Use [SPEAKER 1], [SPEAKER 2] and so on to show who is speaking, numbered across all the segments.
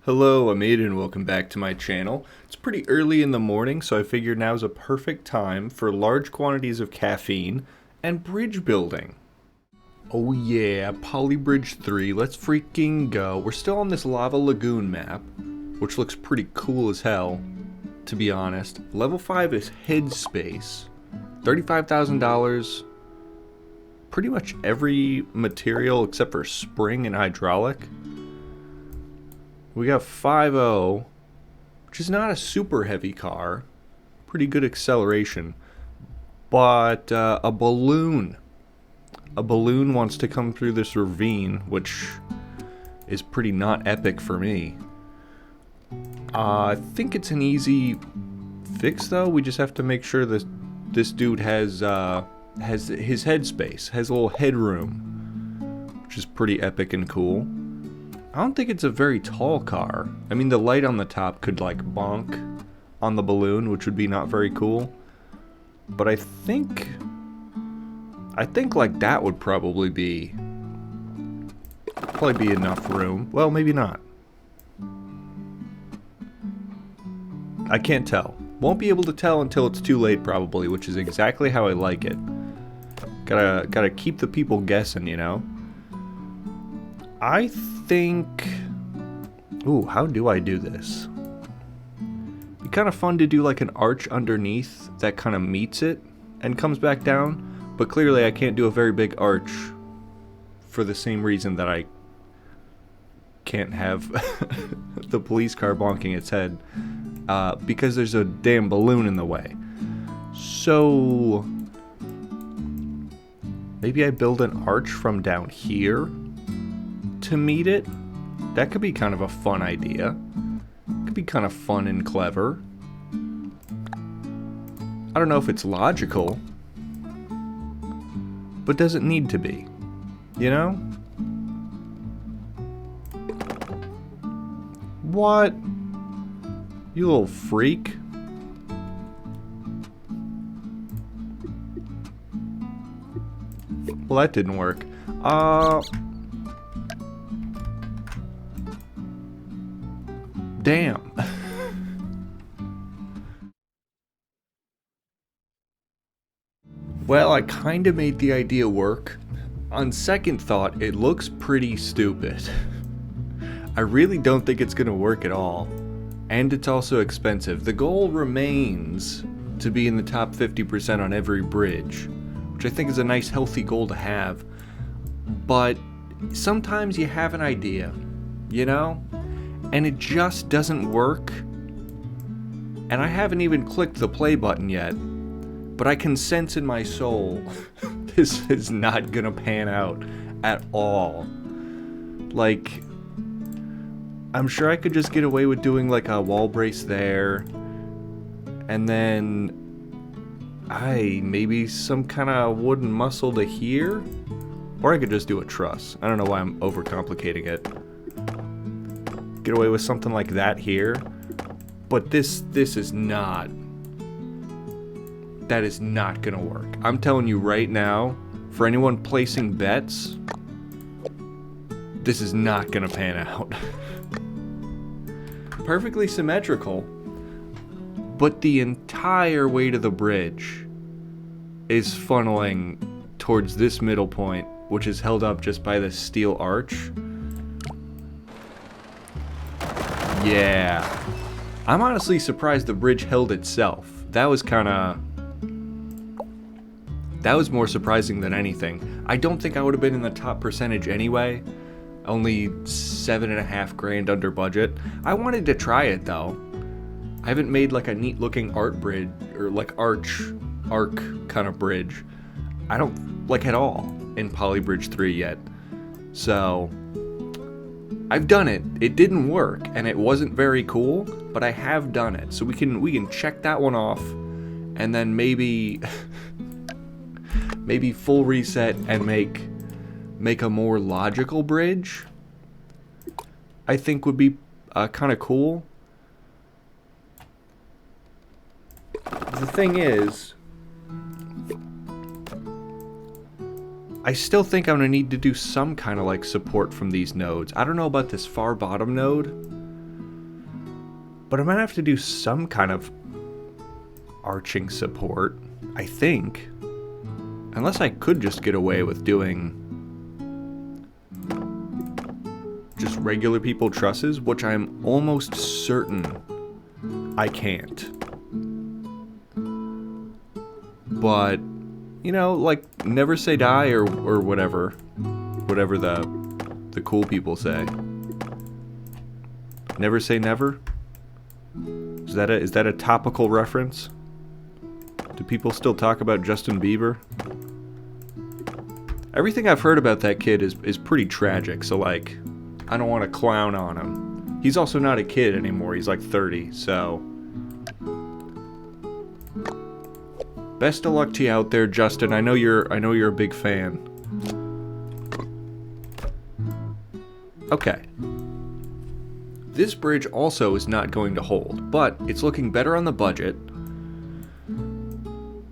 [SPEAKER 1] Hello, Amit, and welcome back to my channel. It's pretty early in the morning, so I figured now's a perfect time for large quantities of caffeine and bridge building. Oh yeah, Polybridge 3, let's freaking go. We're still on this Lava Lagoon map, which looks pretty cool as hell, to be honest. Level 5 is Headspace. $35,000. Pretty much every material except for spring and hydraulic. We got 5.0, which is not a super heavy car. Pretty good acceleration. But a balloon. A balloon wants to come through this ravine, which is pretty not epic for me. I think it's an easy fix, though. We just have to make sure that this dude has his headspace, has a little headroom, which is pretty epic and cool. I don't think it's a very tall car. I mean, the light on the top could like bonk on the balloon, which would be not very cool. But I think like that would probably be enough room. Well, maybe not. I can't tell. Won't be able to tell until it's too late probably, which is exactly how I like it. Gotta keep the people guessing, you know? I think... Ooh, how do I do this? It'd be kind of fun to do like an arch underneath that kind of meets it and comes back down, but clearly I can't do a very big arch for the same reason that I can't have the police car bonking its head, because there's a damn balloon in the way. So... maybe I build an arch from down here to meet it. That could be kind of a fun idea. Could be kind of fun and clever. I don't know if it's logical, but doesn't need to be, you know? What? You little freak. Well, that didn't work. Damn. Well, I kind of made the idea work. On second thought, it looks pretty stupid. I really don't think it's gonna work at all. And it's also expensive. The goal remains to be in the top 50% on every bridge, which I think is a nice healthy goal to have. But sometimes you have an idea, you know? And it just doesn't work. And I haven't even clicked the play button yet, but I can sense in my soul this is not gonna pan out at all. Like, I'm sure I could just get away with doing like a wall brace there, and then maybe some kind of wooden muscle to here, or I could just do a truss. I don't know why I'm overcomplicating it. Get away with something like that here, but this is not. That is not gonna work. I'm telling you right now, for anyone placing bets, this is not gonna pan out. Perfectly symmetrical, but the entire weight of the bridge is funneling towards this middle point, which is held up just by this steel arch. Yeah. I'm honestly surprised the bridge held itself. That was more surprising than anything. I don't think I would have been in the top percentage anyway. Only $7.5 grand under budget. I wanted to try it though. I haven't made like a neat looking art bridge, or like arc kind of bridge. I don't like at all in Polybridge 3 yet. So I've done it. It didn't work, and it wasn't very cool, but I have done it. So we can check that one off, and then maybe maybe full reset and make a more logical bridge. I think would be kind of cool. The thing is, I still think I'm gonna need to do some kind of like support from these nodes. I don't know about this far bottom node, But I might have to do some kind of arching support, I think. Unless I could just get away with doing just regular people trusses, which I'm almost certain I can't. But, you know, like, never say die or whatever. Whatever the cool people say. Never say never? Is that a topical reference? Do people still talk about Justin Bieber? Everything I've heard about that kid is pretty tragic, so like, I don't want to clown on him. He's also not a kid anymore, he's like 30, so... Best of luck to you out there, Justin. I know you're a big fan. Okay. This bridge also is not going to hold, but it's looking better on the budget.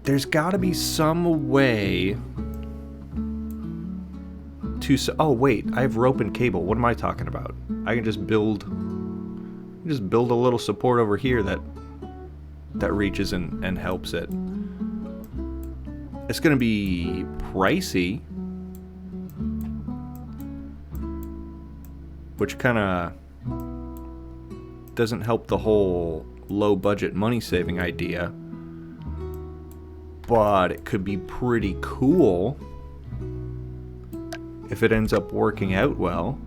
[SPEAKER 1] There's got to be some way to... Oh, wait. I have rope and cable. What am I talking about? I can just build a little support over here that reaches and helps it. It's going to be pricey, which kind of doesn't help the whole low budget money saving idea, but it could be pretty cool if it ends up working out well.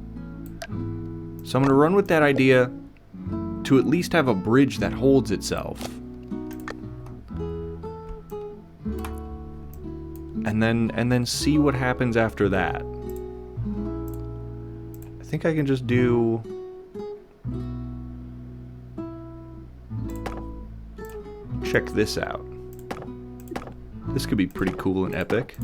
[SPEAKER 1] So I'm going to run with that idea to at least have a bridge that holds itself. And then see what happens after that. I think I can just do... Check this out. This could be pretty cool and epic.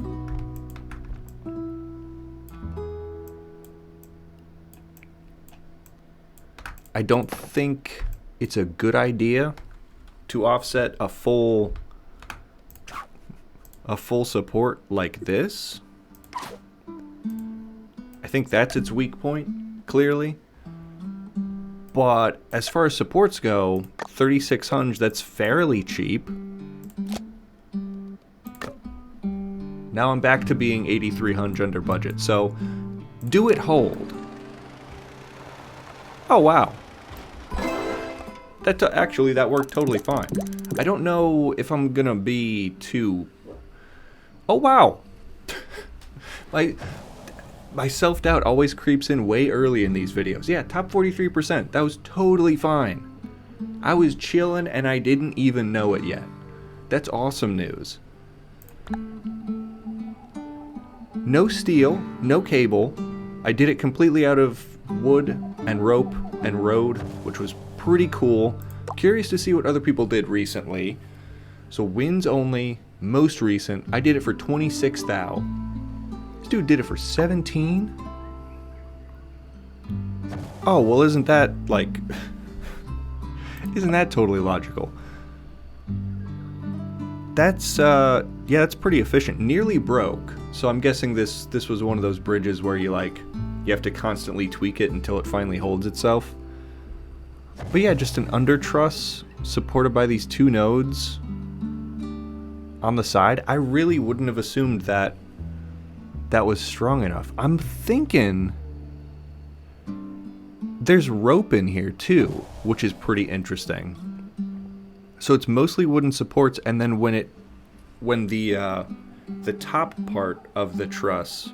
[SPEAKER 1] I don't think it's a good idea to offset a full support like this. I think that's its weak point, clearly. But as far as supports go, 3,600, that's fairly cheap. Now I'm back to being 8,300 under budget, so do it hold. Oh wow. Actually, that worked totally fine. I don't know if I'm gonna be too... Oh wow! My self-doubt always creeps in way early in these videos. Yeah, top 43%. That was totally fine. I was chilling and I didn't even know it yet. That's awesome news. No steel, no cable. I did it completely out of wood and rope and road, which was pretty cool. Curious to see what other people did recently. So wins only, most recent. I did it for 26 thou. This dude did it for 17? Oh, well isn't that, like... isn't that totally logical? That's, yeah, that's pretty efficient. Nearly broke. So I'm guessing this was one of those bridges where you have to constantly tweak it until it finally holds itself. But yeah, just an under truss supported by these two nodes on the side. I really wouldn't have assumed that was strong enough. I'm thinking there's rope in here too, which is pretty interesting. So it's mostly wooden supports, and then when the top part of the truss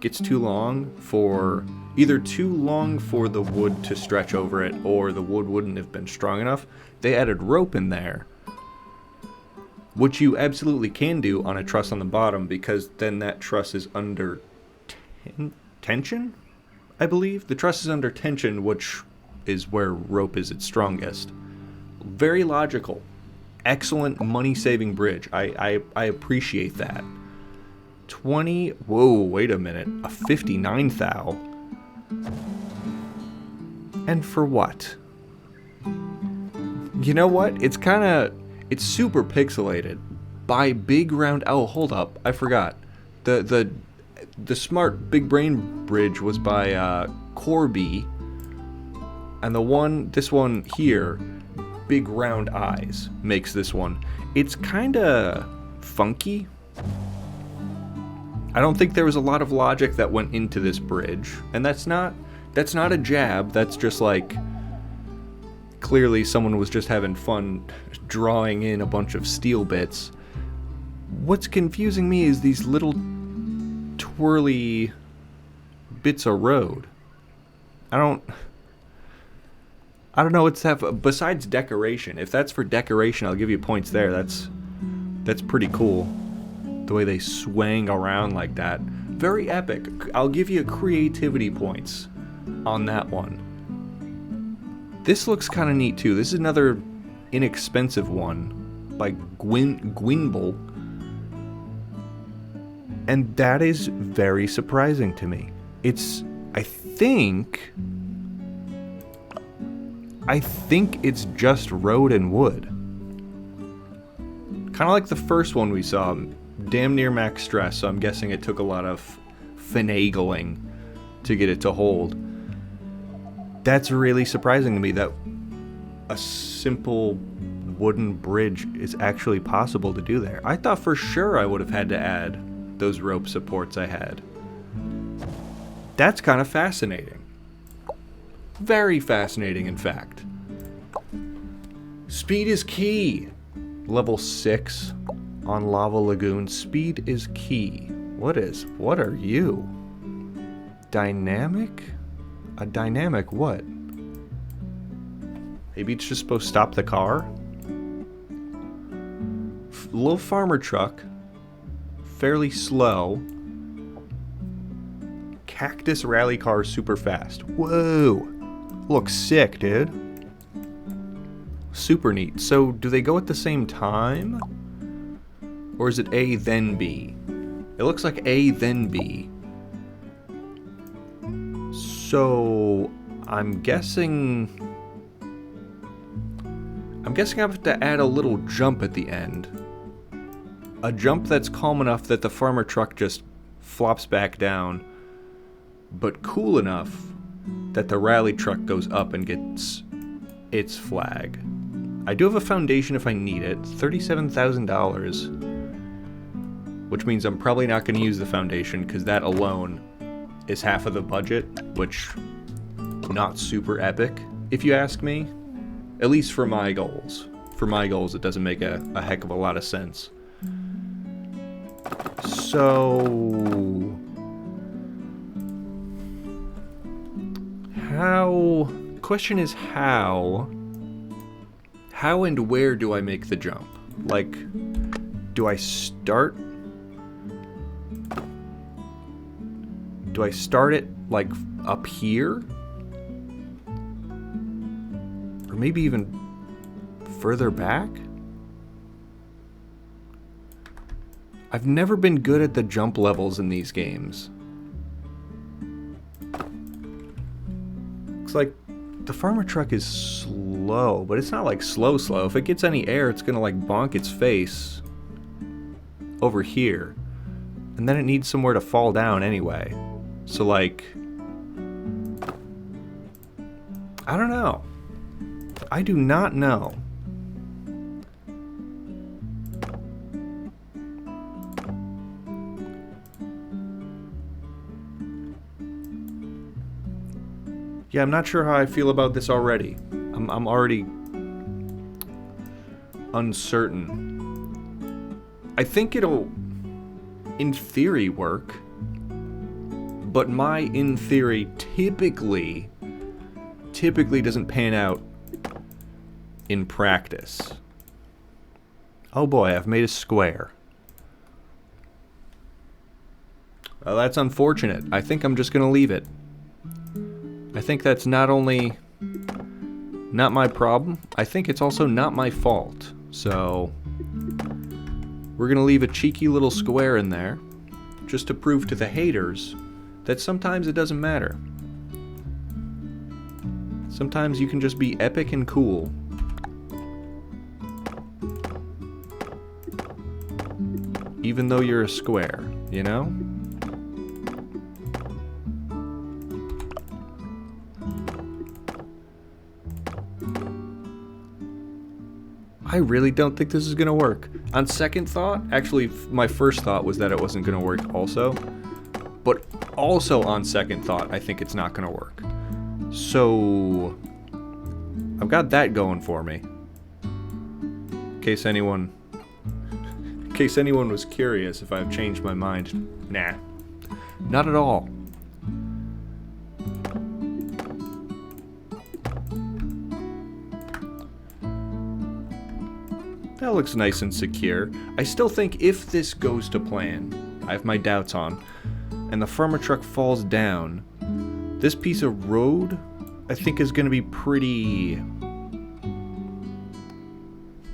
[SPEAKER 1] gets too long for the wood to stretch over it, or the wood wouldn't have been strong enough, they added rope in there, which you absolutely can do on a truss on the bottom, because then that truss is under tension, I believe. The truss is under tension, which is where rope is its strongest. Very logical. Excellent money-saving bridge. I appreciate that. 20... Whoa, wait a minute. A 59 thou. And for what? You know what? It's super pixelated. By big round... Oh, hold up. I forgot. The smart big brain bridge was by Corby. And this one here, big round eyes, makes this one. It's kinda funky. I don't think there was a lot of logic that went into this bridge. And that's not a jab, that's just like, clearly someone was just having fun drawing in a bunch of steel bits. What's confusing me is these little twirly bits of road. I don't know what's that besides decoration. If that's for decoration, I'll give you points there. That's pretty cool. The way they swang around like that. Very epic. I'll give you creativity points on that one. This looks kind of neat too. This is another inexpensive one by Gwynble. And that is very surprising to me. I think it's just road and wood. Kind of like the first one we saw, damn near max stress, so I'm guessing it took a lot of finagling to get it to hold. That's really surprising to me that a simple wooden bridge is actually possible to do there. I thought for sure I would have had to add those rope supports I had. That's kind of fascinating. Very fascinating, in fact. Speed is key. Level 6 on Lava Lagoon. Speed is key. What are you? Dynamic? A dynamic what? Maybe it's just supposed to stop the car? Little farmer truck. Fairly slow. Cactus rally car super fast. Whoa! Looks sick, dude. Super neat. So, do they go at the same time? Or is it A then B? It looks like A then B. So, I'm guessing I have to add a little jump at the end. A jump that's calm enough that the farmer truck just flops back down, but cool enough that the rally truck goes up and gets its flag. I do have a foundation if I need it, $37,000, which means I'm probably not going to use the foundation because that alone is half of the budget, which not super epic, if you ask me. At least for my goals. For my goals, it doesn't make a heck of a lot of sense. So, question is how and where do I make the jump? Like, do I start it like up here? Or maybe even further back? I've never been good at the jump levels in these games. Looks like the farmer truck is slow, but it's not like slow. If it gets any air, it's gonna like bonk its face over here. And then it needs somewhere to fall down anyway. So like, I don't know. I do not know. Yeah, I'm not sure how I feel about this already. I'm already uncertain. I think it'll, in theory, work. But my in theory typically doesn't pan out in practice. Oh boy, I've made a square. Well, that's unfortunate. I think I'm just gonna leave it. I think that's not only not my problem, I think it's also not my fault. So, we're gonna leave a cheeky little square in there, just to prove to the haters that sometimes it doesn't matter. Sometimes you can just be epic and cool. Even though you're a square, you know? I really don't think this is gonna work. On second thought, actually, my first thought was that it wasn't gonna work also. But also on second thought, I think it's not gonna work. So, I've got that going for me. In case anyone was curious if I've changed my mind. Nah, not at all. That looks nice and secure. I still think if this goes to plan, I have my doubts on, and the farmer truck falls down, this piece of road, I think, is going to be pretty,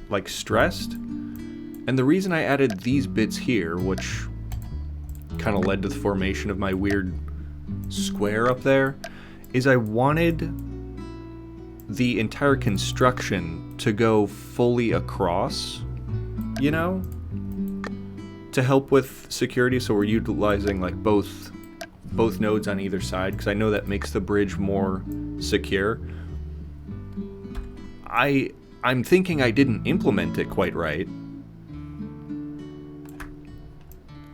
[SPEAKER 1] like, stressed. And the reason I added these bits here, which kind of led to the formation of my weird square up there, is I wanted the entire construction to go fully across, you know, to help with security. So we're utilizing like both nodes on either side, because I know that makes the bridge more secure. I'm thinking I didn't implement it quite right,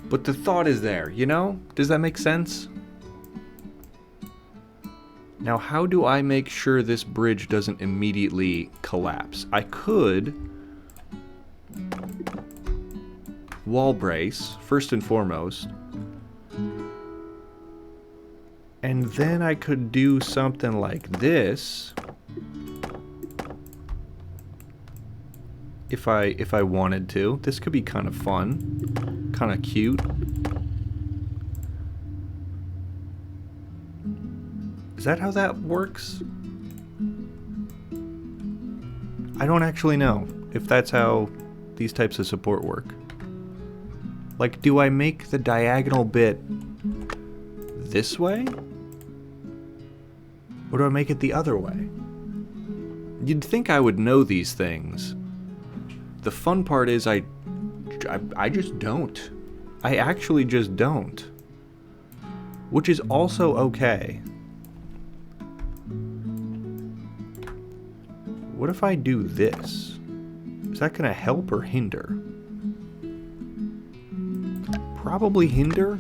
[SPEAKER 1] but the thought is there, you know? Does that make sense? Now, how do I make sure this bridge doesn't immediately collapse? I could wall brace, first and foremost, and then I could do something like this if I wanted to. This could be kind of fun, kind of cute. Is that how that works? I don't actually know if that's how these types of support work. Like, do I make the diagonal bit this way? Or do I make it the other way? You'd think I would know these things. The fun part is I just don't. I actually just don't. Which is also okay. What if I do this? Is that gonna help or hinder? Probably hinder?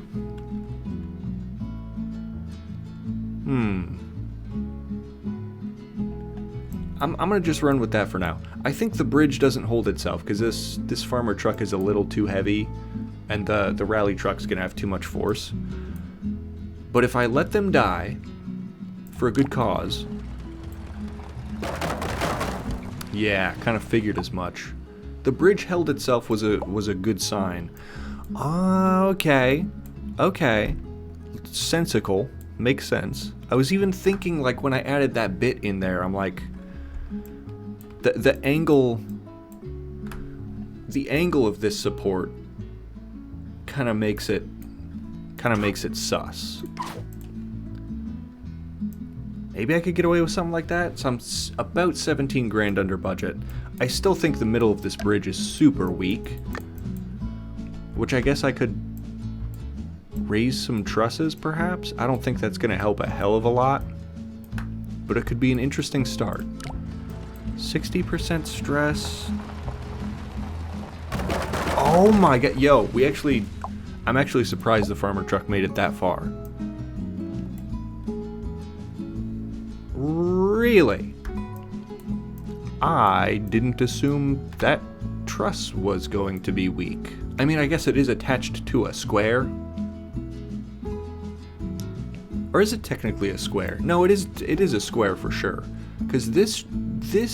[SPEAKER 1] I'm gonna just run with that for now. I think the bridge doesn't hold itself, because this farmer truck is a little too heavy, and the rally truck's gonna have too much force. But if I let them die, for a good cause... Yeah, kind of figured as much. The bridge held itself was a good sign. Okay. Sensical. Makes sense. I was even thinking, like, when I added that bit in there, I'm like, the angle of this support kind of makes it sus. Maybe I could get away with something like that. So I'm about 17 grand under budget. I still think the middle of this bridge is super weak, which I guess I could raise some trusses, perhaps? I don't think that's going to help a hell of a lot, but it could be an interesting start. 60% stress. Oh my god. Yo, I'm actually surprised the farmer truck made it that far. Really? I didn't assume that truss was going to be weak. I mean, I guess it is attached to a square. Or is it technically a square? No, it is a square for sure. Because this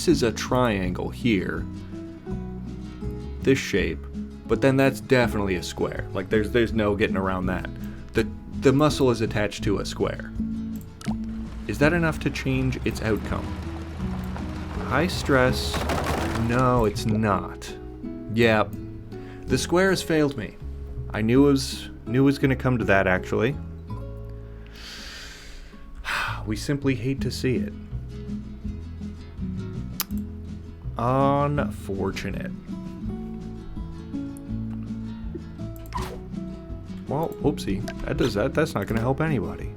[SPEAKER 1] is a triangle here. This shape. But then that's definitely a square. Like, there's no getting around that. The muscle is attached to a square. Is that enough to change its outcome? High stress. No, it's not. Yeah. The square has failed me. I knew it was going to come to that, actually. We simply hate to see it. Unfortunate. Well, whoopsie. That's not going to help anybody.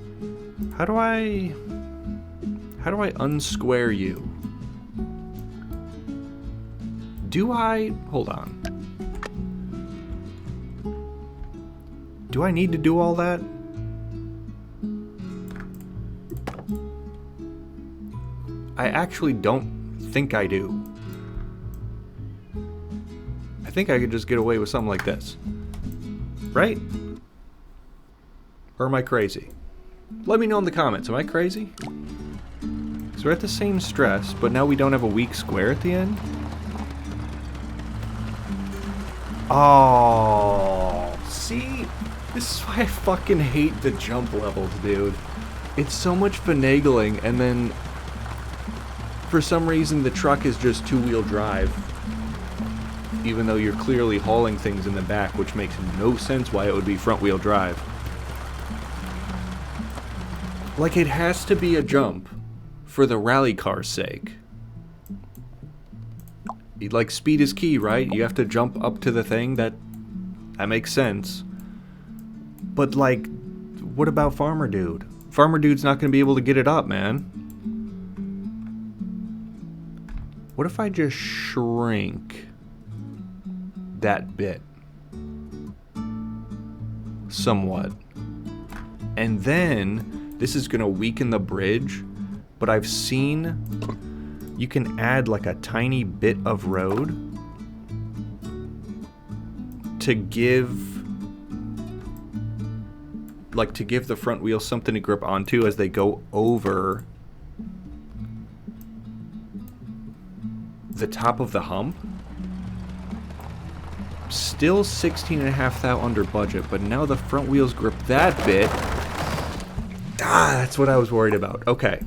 [SPEAKER 1] How do I unsquare you? Do I... Hold on. Do I need to do all that? I actually don't think I do. I think I could just get away with something like this. Right? Or am I crazy? Let me know in the comments. Am I crazy? Because we're at the same stress, but now we don't have a weak square at the end? Oh, see? This is why I fucking hate the jump levels, dude. It's so much finagling, and then for some reason the truck is just two-wheel drive. Even though you're clearly hauling things in the back, which makes no sense why it would be front-wheel drive. Like, it has to be a jump for the rally car's sake. Like, speed is key, right? You have to jump up to the thing. That makes sense. But, like, what about Farmer Dude? Farmer Dude's not going to be able to get it up, man. What if I just shrink that bit somewhat? And then, this is going to weaken the bridge, but I've seen you can add like a tiny bit of road to give the front wheel something to grip onto as they go over the top of the hump. Still 16.5 thou under budget, but now the front wheels grip that bit. That's what I was worried about. Okay.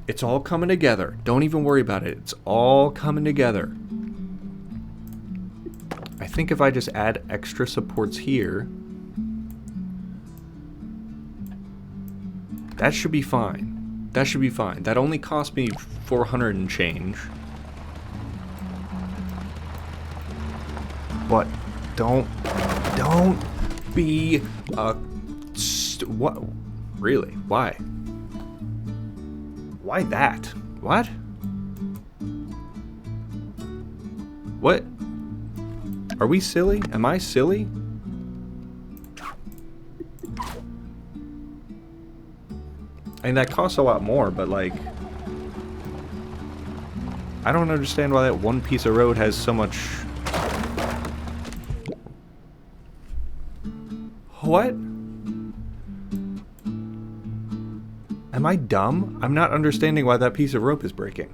[SPEAKER 1] It's all coming together. Don't even worry about it. It's all coming together. I think if I just add extra supports here, that should be fine. That should be fine. That only cost me 400 and change. But don't be a... what? Really? Why? Why that? What? What? Are we silly? Am I silly? I mean, that costs a lot more, but like... I don't understand why that one piece of road has so much... What? Am I dumb? I'm not understanding why that piece of rope is breaking.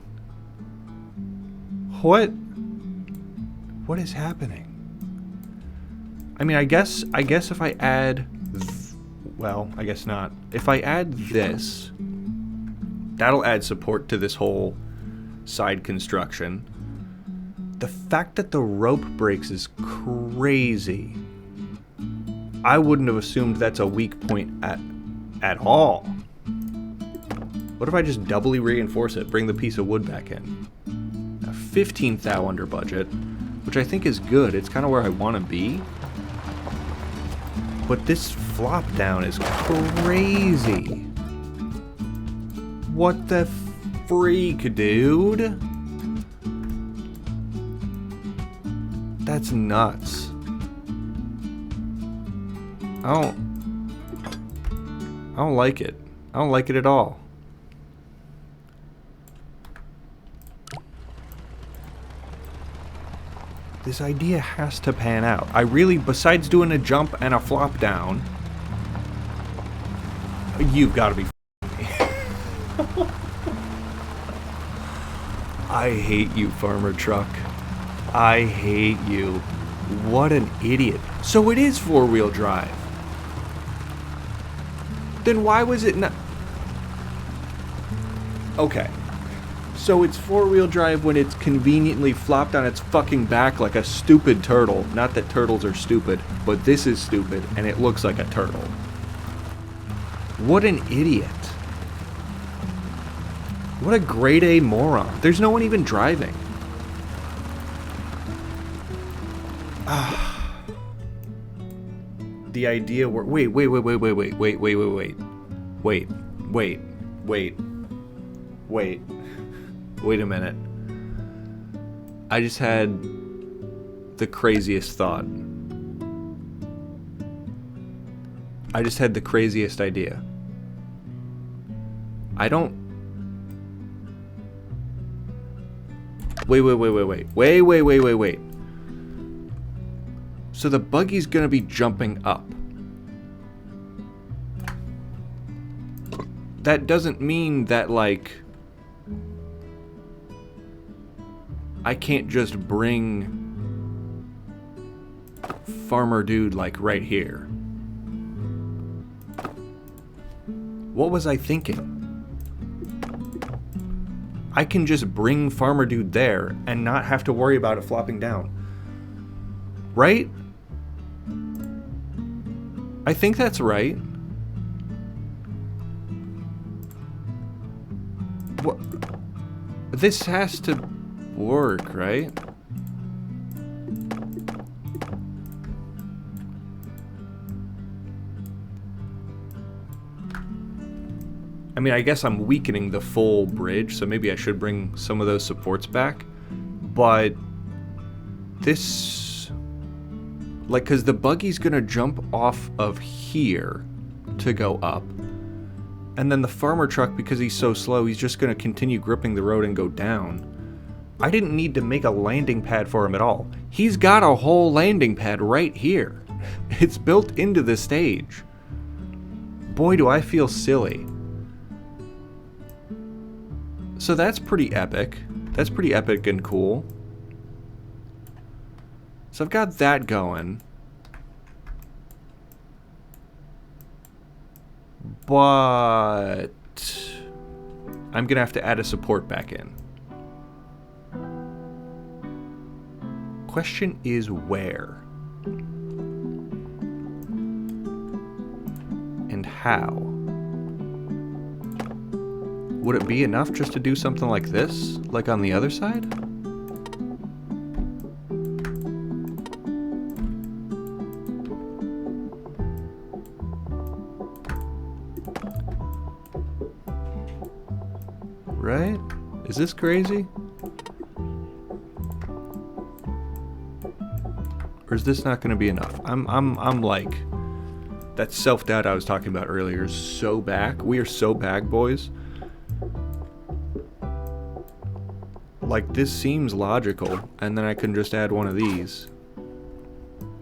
[SPEAKER 1] What? What is happening? I mean, I guess if I add... well, I guess not. If I add this, that'll add support to this whole side construction. The fact that the rope breaks is crazy. I wouldn't have assumed that's a weak point at all. What if I just doubly reinforce it, bring the piece of wood back in? 15 thou under budget, which I think is good. It's kind of where I want to be. But this flop down is crazy. What the freak, dude? That's nuts. I don't like it. I don't like it at all. This idea has to pan out. I really, besides doing a jump and a flop down, you've got to be f***ing me. I hate you, Farmer Truck. I hate you. What an idiot. So it is four-wheel drive. Then why was it not... Okay. So it's four-wheel drive when it's conveniently flopped on its fucking back like a stupid turtle. Not that turtles are stupid, but this is stupid, and it looks like a turtle. What an idiot. What a grade A moron. There's no one even driving. The idea where... Wait a minute. I just had the craziest thought. I just had the craziest idea. I don't... Wait. So the buggy's gonna be jumping up. That doesn't mean that, like, I can't just bring Farmer Dude, like, right here. What was I thinking? I can just bring Farmer Dude there and not have to worry about it flopping down. Right? I think that's right. What? This has to work, right? I mean, I guess I'm weakening the full bridge, so maybe I should bring some of those supports back. But this... like, because the buggy's gonna jump off of here to go up. And then the farmer truck, because he's so slow, he's just gonna continue gripping the road and go down. I didn't need to make a landing pad for him at all. He's got a whole landing pad right here. It's built into the stage. Boy, do I feel silly. So that's pretty epic. That's pretty epic and cool. So I've got that going. But I'm gonna have to add a support back in. Question is where? And how? Would it be enough just to do something like this? Like on the other side? Right? Is this crazy? Or is this not going to be enough? I'm like, that self-doubt I was talking about earlier is so back. We are so back, boys. Like, this seems logical, and then I can just add one of these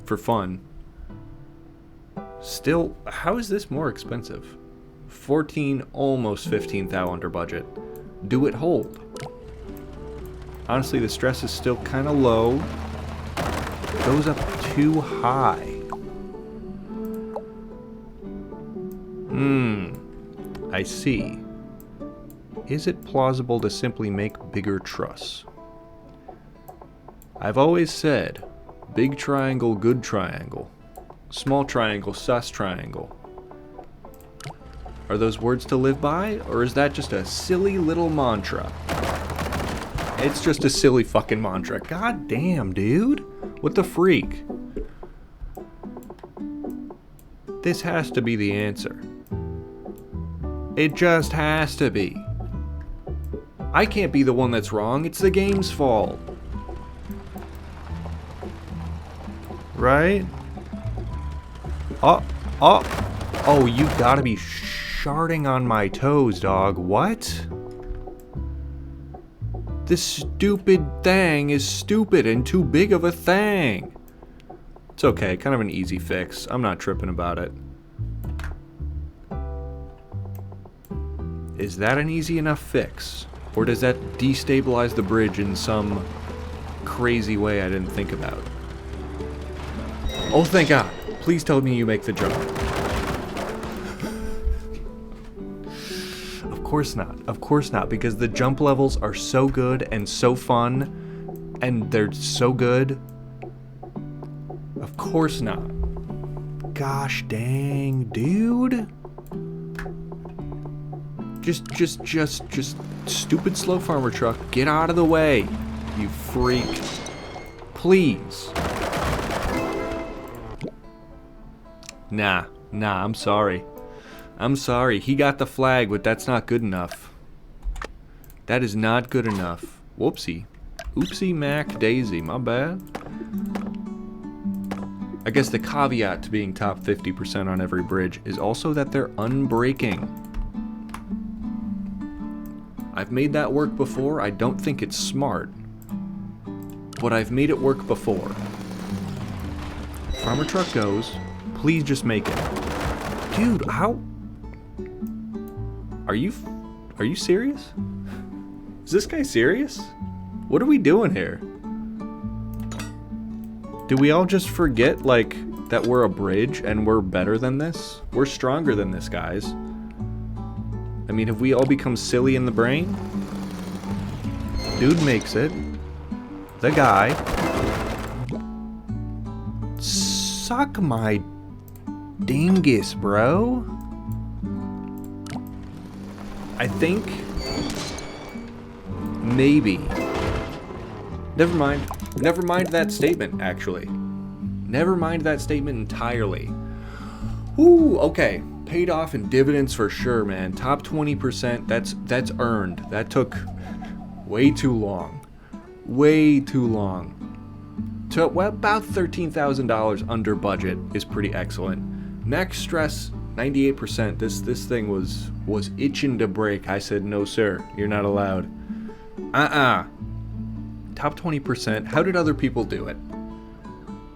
[SPEAKER 1] for fun. Still, how is this more expensive? 14, almost 15 thou under budget. Do it hold? Honestly, the stress is still kind of low. Goes up too high. I see. Is it plausible to simply make bigger truss? I've always said, big triangle, good triangle. Small triangle, sus triangle. Are those words to live by, or is that just a silly little mantra? It's just a silly fucking mantra. God damn, dude. What the freak? This has to be the answer. It just has to be. I can't be the one that's wrong. It's the game's fault. Right? Oh, you gotta be sharding on my toes, dog. What? This stupid thing is stupid and too big of a thing. It's okay, kind of an easy fix. I'm not tripping about it. Is that an easy enough fix? Or does that destabilize the bridge in some crazy way I didn't think about? Oh, thank God. Please tell me you make the jump. Of course not. Of course not, because the jump levels are so good and so fun, and they're so good. Of course not. Gosh dang, dude. Just stupid slow farmer truck. Get out of the way, you freak. Please. Nah, I'm sorry. I'm sorry. He got the flag, but that's not good enough. That is not good enough. Whoopsie. Oopsie Mac Daisy, my bad. I guess the caveat to being top 50% on every bridge is also that they're unbreaking. I've made that work before. I don't think it's smart, but I've made it work before. Farmer truck goes. Please just make it. Dude, how? Are you serious? Is this guy serious? What are we doing here? Do we all just forget, like, that we're a bridge and we're better than this? We're stronger than this, guys. I mean, have we all become silly in the brain? Dude makes it. The guy. Suck my dingus, bro. I think maybe. Never mind. Never mind that statement, actually. Never mind that statement entirely. Ooh, okay. Paid off in dividends for sure, man. Top 20%, that's earned. That took way too long. Way too long. To about $13,000 under budget is pretty excellent. Max stress, 98%. This thing was itching to break. I said, no sir, you're not allowed. Top 20%. How did other people do it?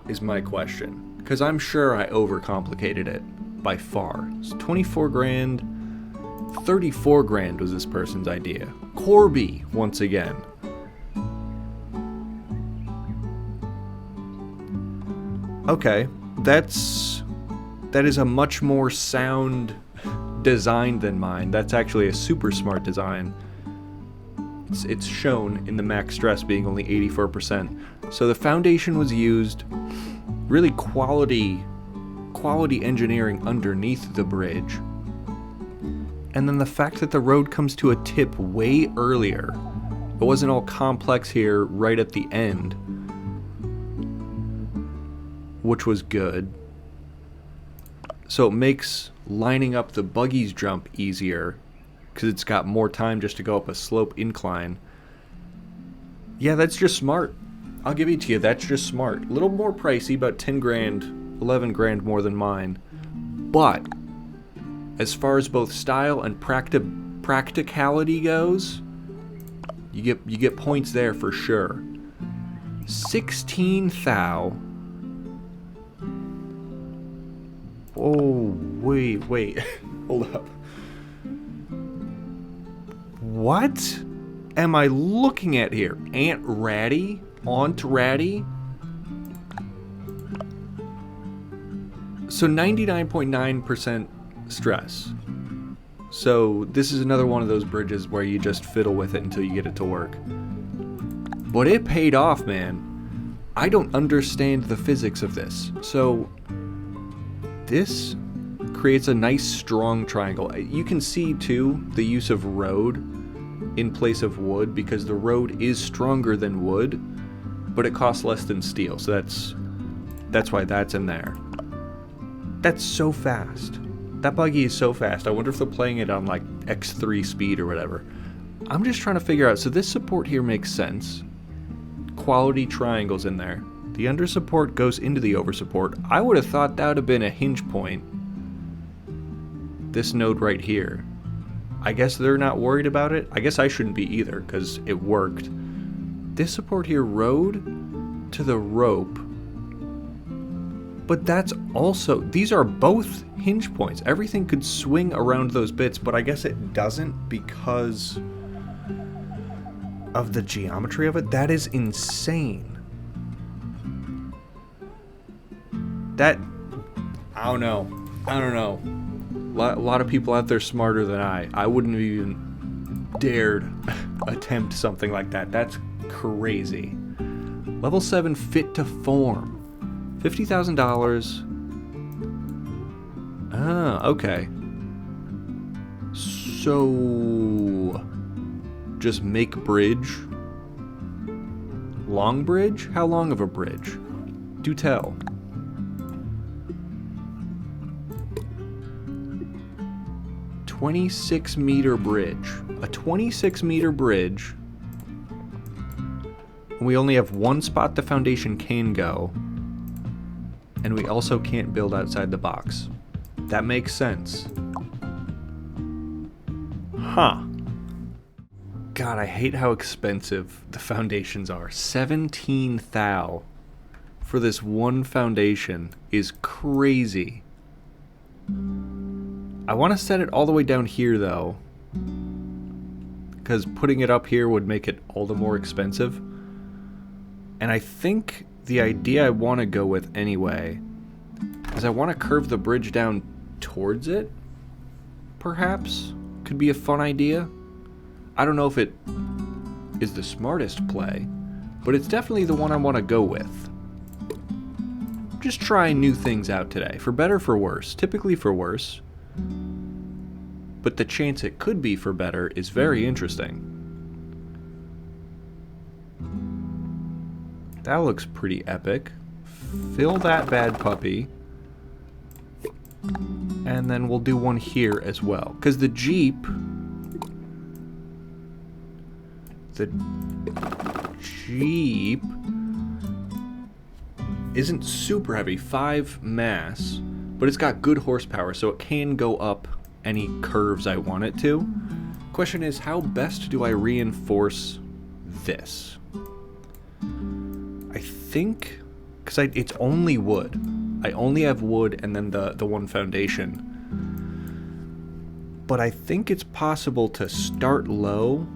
[SPEAKER 1] Is my question. Because I'm sure I overcomplicated it by far. It's 24 grand. 34 grand was this person's idea. Corby, once again. Okay, that is a much more sound design than mine. That's actually a super smart design. It's shown in the max stress being only 84%. So the foundation was used, really quality engineering underneath the bridge. And then the fact that the road comes to a tip way earlier. It wasn't all complex here right at the end, which was good. So it makes lining up the buggy's jump easier because it's got more time just to go up a slope incline. Yeah, that's just smart. I'll give it to you, that's just smart. A little more pricey, about 10 grand, 11 grand more than mine. But as far as both style and practicality goes, you get points there for sure. 16 thou. Oh, wait. Hold up. What am I looking at here? Aunt Ratty? So 99.9% stress. So this is another one of those bridges where you just fiddle with it until you get it to work. But it paid off, man. I don't understand the physics of this. So this creates a nice strong triangle. You can see too the use of road in place of wood because the road is stronger than wood, but it costs less than steel. So that's why that's in there. That's so fast. That buggy is so fast. I wonder if they're playing it on like X3 speed or whatever. I'm just trying to figure out. So this support here makes sense. Quality triangles in there. The under support goes into the over support. I would have thought that would have been a hinge point. This node right here. I guess they're not worried about it. I guess I shouldn't be either because it worked. This support here rode to the rope. But that's also, these are both hinge points. Everything could swing around those bits, but I guess it doesn't because of the geometry of it. That is insane. That, I don't know. A lot of people out there smarter than I. I wouldn't have even dared attempt something like that. That's crazy. Level 7 fit to form. $50,000. Ah, okay. So, just make bridge. Long bridge? How long of a bridge? Do tell. $26-meter bridge. A 26-meter bridge. We only have one spot the foundation can go. And we also can't build outside the box. That makes sense. Huh. God, I hate how expensive the foundations are. 17 thou for this one foundation is crazy. I want to set it all the way down here, though, because putting it up here would make it all the more expensive. And I think the idea I want to go with anyway is I want to curve the bridge down towards it, perhaps. Could be a fun idea. I don't know if it is the smartest play, but it's definitely the one I want to go with. Just trying new things out today, for better, for worse. Typically for worse, but the chance it could be for better is very interesting. That looks pretty epic. Fill that bad puppy. And then we'll do one here as well. Because the Jeep... isn't super heavy, 5 mass, but it's got good horsepower, so it can go up any curves I want it to. Question is, how best do I reinforce this? I think, because it's only wood. I only have wood and then the one foundation. But I think it's possible to start low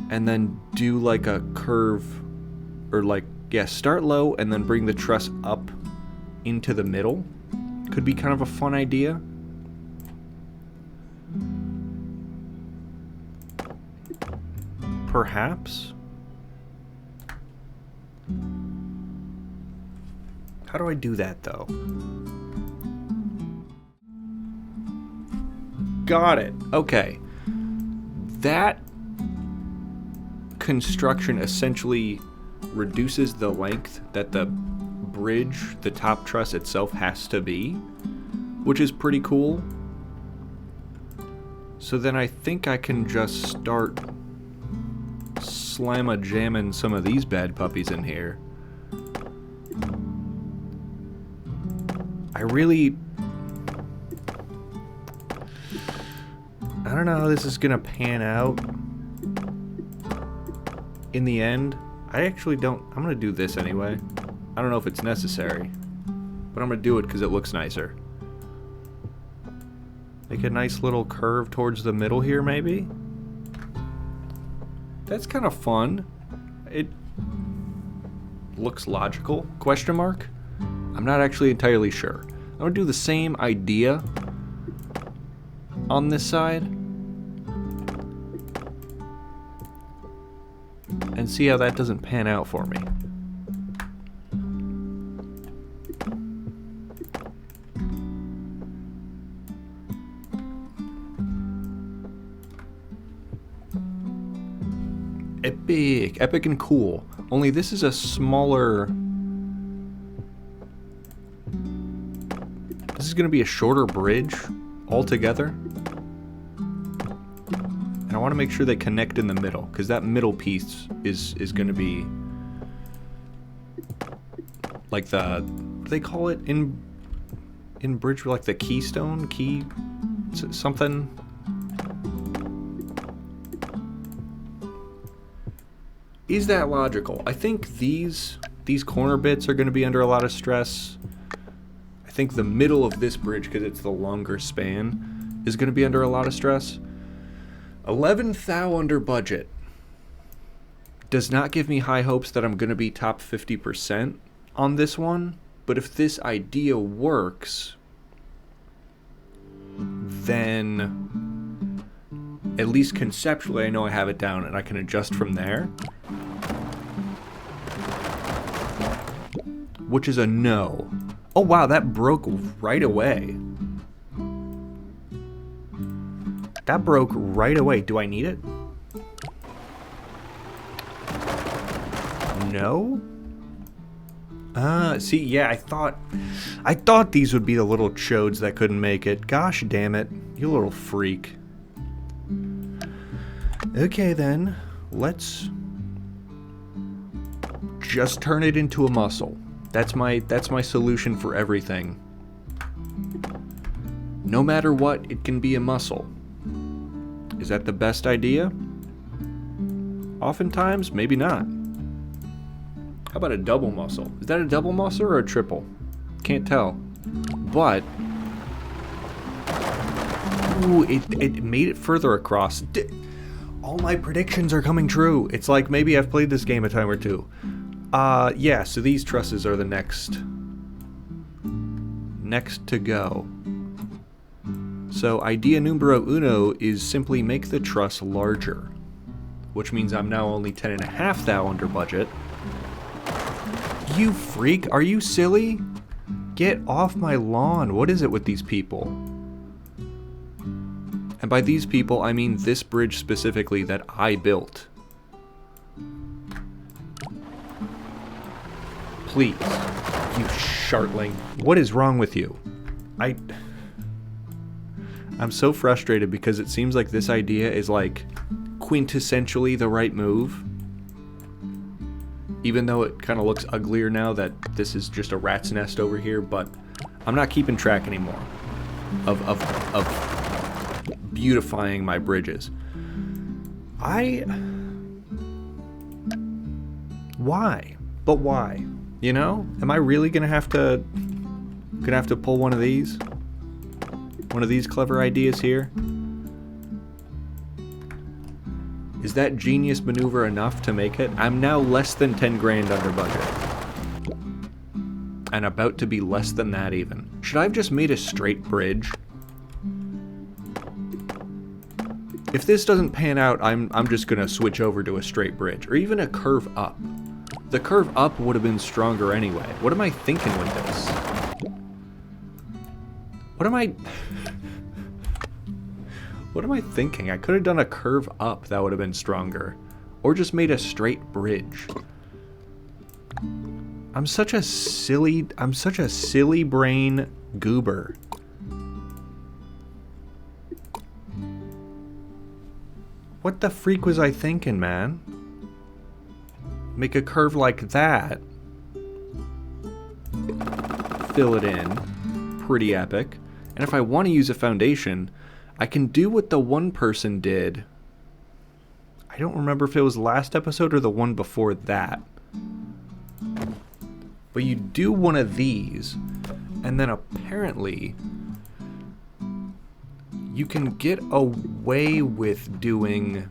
[SPEAKER 1] and then do like a curve, or like, yeah, start low and then bring the truss up into the middle. Could be kind of a fun idea. Perhaps. How do I do that, though? Got it. Okay. That construction essentially reduces the length that the bridge, the top truss itself, has to be, which is pretty cool. So then I think I can just start slam-a-jamming some of these bad puppies in here. I don't know how this is gonna pan out in the end. I actually don't. I'm gonna do this anyway. I don't know if it's necessary, but I'm gonna do it because it looks nicer. Make a nice little curve towards the middle here, maybe. That's kind of fun. It looks logical? Question mark? I'm not actually entirely sure. I'm gonna do the same idea on this side and see how that doesn't pan out for me. Epic, epic and cool. Only this is a smaller... This is going to be a shorter bridge altogether. And I want to make sure they connect in the middle, because that middle piece is going to be like the... What do they call it in bridge? Like the keystone? Key... something... Is that logical? I think these corner bits are going to be under a lot of stress. I think the middle of this bridge, because it's the longer span, is going to be under a lot of stress. 11 thou under budget does not give me high hopes that I'm going to be top 50% on this one. But if this idea works, then at least conceptually I know I have it down and I can adjust from there. Which is a no. Oh wow, that broke right away. That broke right away. Do I need it? No? See, yeah, I thought these would be the little chodes that couldn't make it. Gosh damn it, you little freak. Okay then, let's just turn it into a muscle. That's my solution for everything. No matter what, it can be a muscle. Is that the best idea? Oftentimes, maybe not. How about a double muscle? Is that a double muscle or a triple? Can't tell. But ooh, it made it further across. All my predictions are coming true. It's like maybe I've played this game a time or two. Yeah, so these trusses are the next to go. So idea numero uno is simply make the truss larger, which means I'm now only 10.5 thou under budget. You freak, are you silly? Get off my lawn. What is it with these people? And by these people, I mean this bridge specifically that I built. Please, you shartling. What is wrong with you? I'm so frustrated because it seems like this idea is like quintessentially the right move. Even though it kind of looks uglier now that this is just a rat's nest over here, but I'm not keeping track anymore of beautifying my bridges. Why? But why? You know? Am I really gonna have to pull one of these? One of these clever ideas here? Is that genius maneuver enough to make it? I'm now less than 10 grand under budget. And about to be less than that even. Should I have just made a straight bridge? If this doesn't pan out, I'm just gonna switch over to a straight bridge. Or even a curve up. The curve up would have been stronger anyway. What am I thinking with this? What am I thinking? I could have done a curve up, that would have been stronger. Or just made a straight bridge. I'm such a silly brain goober. What the freak was I thinking, man? Make a curve like that. Fill it in. Pretty epic. And if I want to use a foundation, I can do what the one person did. I don't remember if it was last episode or the one before that. But you do one of these, and then apparently you can get away with doing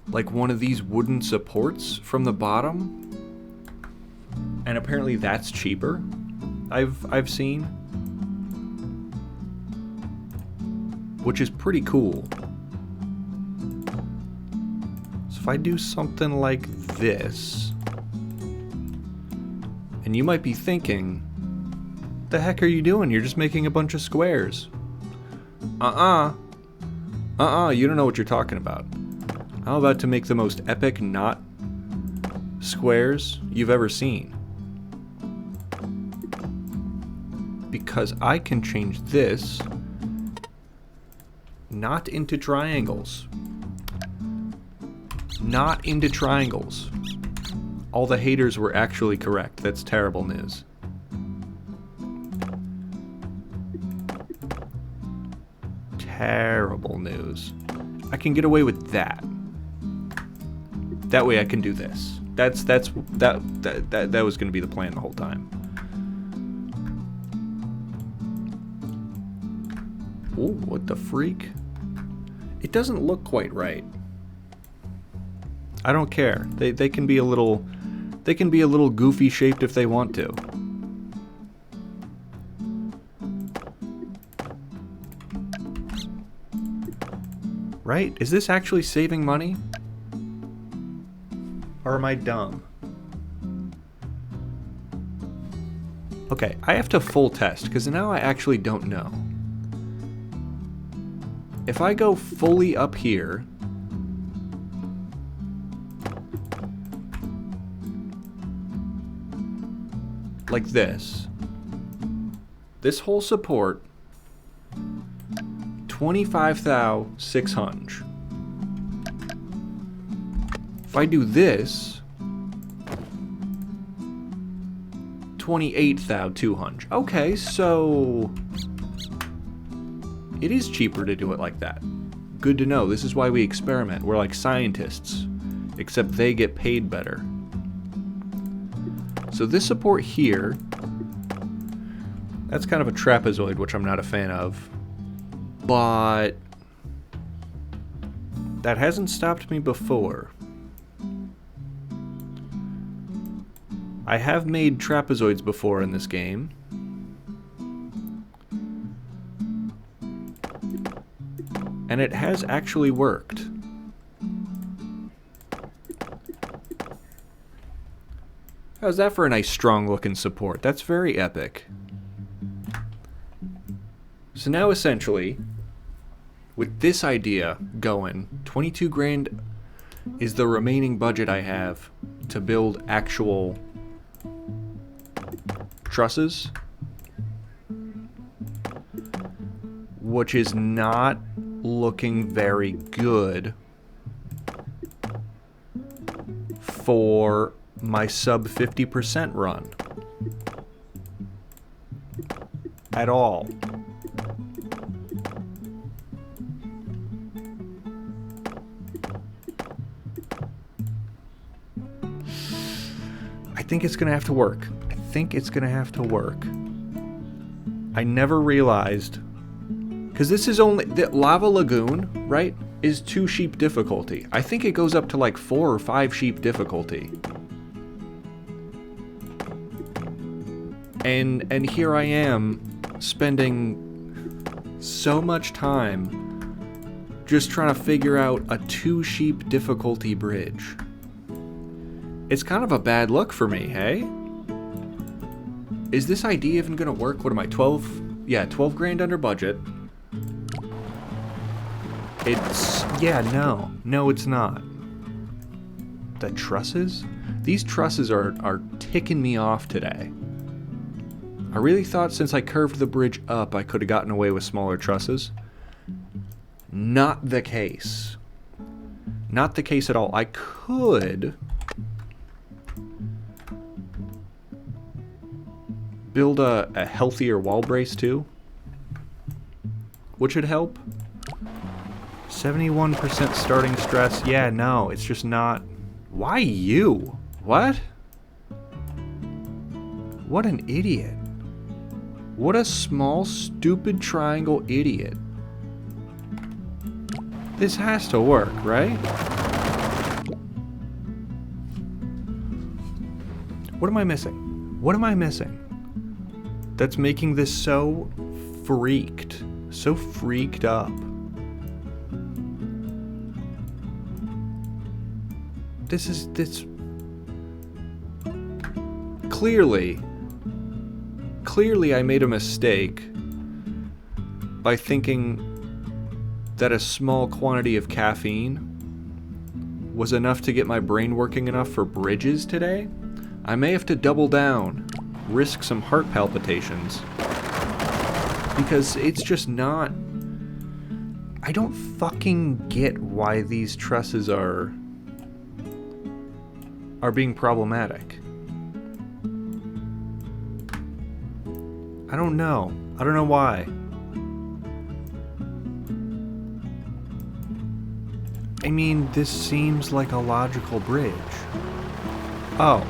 [SPEAKER 1] like one of these wooden supports from the bottom. And apparently that's cheaper. I've seen. Which is pretty cool. So if I do something like this, and you might be thinking, the heck are you doing? You're just making a bunch of squares. You don't know what you're talking about. I'm about to make the most epic knot squares you've ever seen. Because I can change this not into triangles. Not into triangles. All the haters were actually correct. That's terrible news. Terrible news. I can get away with that. That way I can do this. That was going to be the plan the whole time. Oh, what the freak? It doesn't look quite right. I don't care. They can be a little goofy shaped if they want to. Right? Is this actually saving money? Or am I dumb? Okay, I have to full test because now I actually don't know. If I go fully up here, like this whole support, 25,600. If I do this, 28,200. Okay, so it is cheaper to do it like that. Good to know. This is why we experiment. We're like scientists, except they get paid better. So this support here, that's kind of a trapezoid, which I'm not a fan of. But that hasn't stopped me before. I have made trapezoids before in this game. And it has actually worked. How's that for a nice strong looking support? That's very epic. So now essentially, with this idea going, 22 grand is the remaining budget I have to build actual trusses, which is not looking very good for my sub 50% run at all. I think it's gonna have to work. I think it's gonna have to work. I never realized, because this is only the Lava Lagoon, right, is 2 sheep difficulty. I think it goes up to like 4 or 5 sheep difficulty. And here I am spending so much time just trying to figure out a 2 sheep difficulty bridge. It's kind of a bad look for me, hey? Is this idea even gonna work? What am I, 12? Yeah, 12 grand under budget. It's, yeah, no it's not. The trusses? These trusses are ticking me off today. I really thought since I curved the bridge up, I could have gotten away with smaller trusses. Not the case. Not the case at all. I could build a healthier wall brace too, which would help. 71% starting stress. Yeah, no, it's just not. Why you? What? What an idiot. What a small, stupid triangle idiot. This has to work, right? What am I missing? What am I missing that's making this so freaked up? This clearly I made a mistake by thinking that a small quantity of caffeine was enough to get my brain working enough for bridges today. I may have to double down, risk some heart palpitations, because it's just not. I don't fucking get why these trusses are being problematic. I don't know. I don't know why. I mean, this seems like a logical bridge. Oh.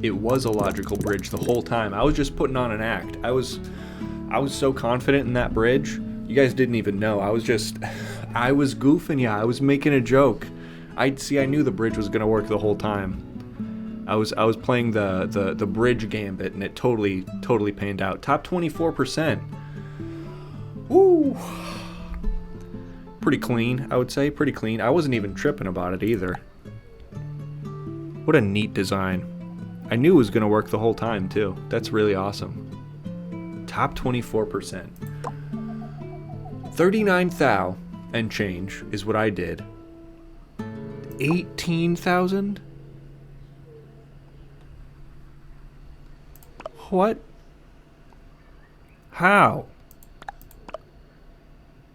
[SPEAKER 1] It was a logical bridge the whole time. I was just putting on an act. I was so confident in that bridge. You guys didn't even know. I was goofing you. I was making a joke. I knew the bridge was gonna work the whole time. I was playing the bridge gambit, and it totally panned out. Top 24%. Woo! Pretty clean, I would say. Pretty clean. I wasn't even tripping about it either. What a neat design. I knew it was gonna work the whole time too. That's really awesome. Top 24%. 39 thou and change is what I did. 18,000? What? How?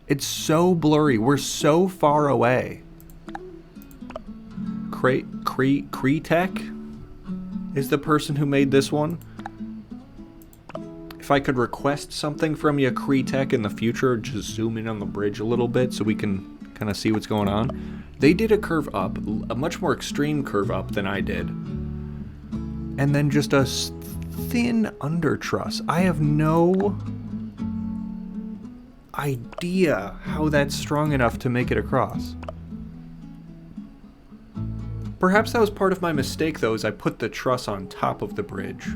[SPEAKER 1] It's so blurry. We're so far away. Cree-tech? is the person who made this one. If I could request something from you, Kretek, in the future, just zoom in on the bridge a little bit so we can kind of see what's going on. They did a curve up, a much more extreme curve up than I did. And then just a thin under truss. I have no idea how that's strong enough to make it across. Perhaps that was part of my mistake, though, as I put the truss on top of the bridge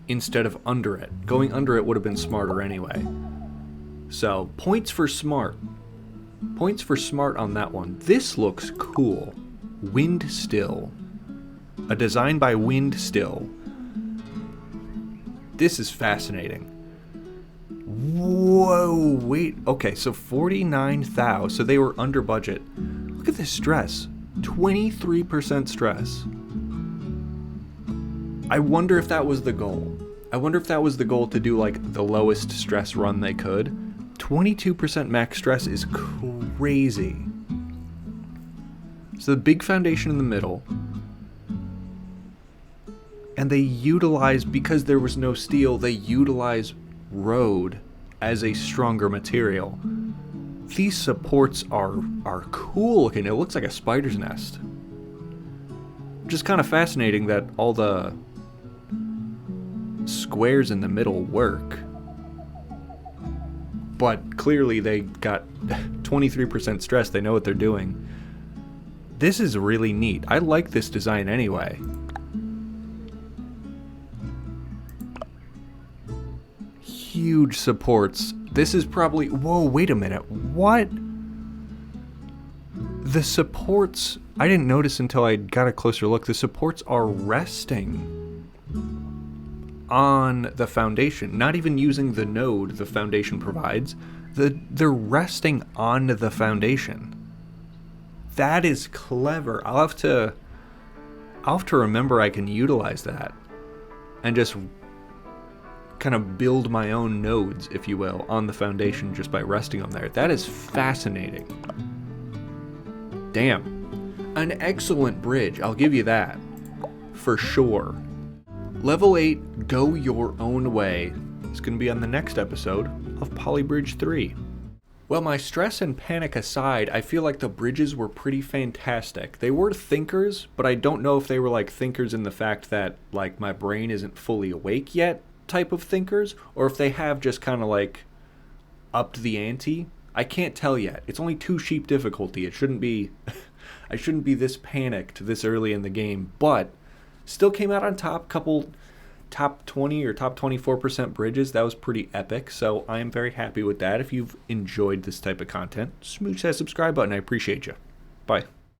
[SPEAKER 1] instead of under it. Going under it would have been smarter anyway. So, points for smart. Points for smart on that one. This looks cool. Wind Still. A design by Wind Still. This is fascinating. Whoa, wait. Okay, so 49,000. So they were under budget. Look at this stress. 23% stress. I wonder if that was the goal. I wonder if that was the goal, to do like the lowest stress run they could. 22% max stress is crazy. So the big foundation in the middle. And they utilize, because there was no steel, they utilize road as a stronger material. These supports are cool looking. It looks like a spider's nest. Just kind of fascinating that all the squares in the middle work. But clearly they got 23% stress. They know what they're doing. This is really neat. I like this design anyway. Huge supports. This is probably... Whoa, wait a minute. What? The supports... I didn't notice until I got a closer look. The supports are resting on the foundation. Not even using the node the foundation provides. They're resting on the foundation. That is clever. I'll have to remember I can utilize that. And just kind of build my own nodes, if you will, on the foundation just by resting on there. That is fascinating. Damn. An excellent bridge, I'll give you that. For sure. Level 8, Go Your Own Way. It's going to be on the next episode of Polybridge 3. Well, my stress and panic aside, I feel like the bridges were pretty fantastic. They were thinkers, but I don't know if they were like thinkers in the fact that like my brain isn't fully awake yet type of thinkers, or if they have just kind of like upped the ante. I can't tell yet. It's only 2 sheep difficulty. It shouldn't be I shouldn't be this panicked this early in the game, but still came out on top. Couple top 20 or top 24% bridges. That was pretty epic, so I am very happy with that. If you've enjoyed this type of content, smooch that subscribe button. I appreciate you. Bye.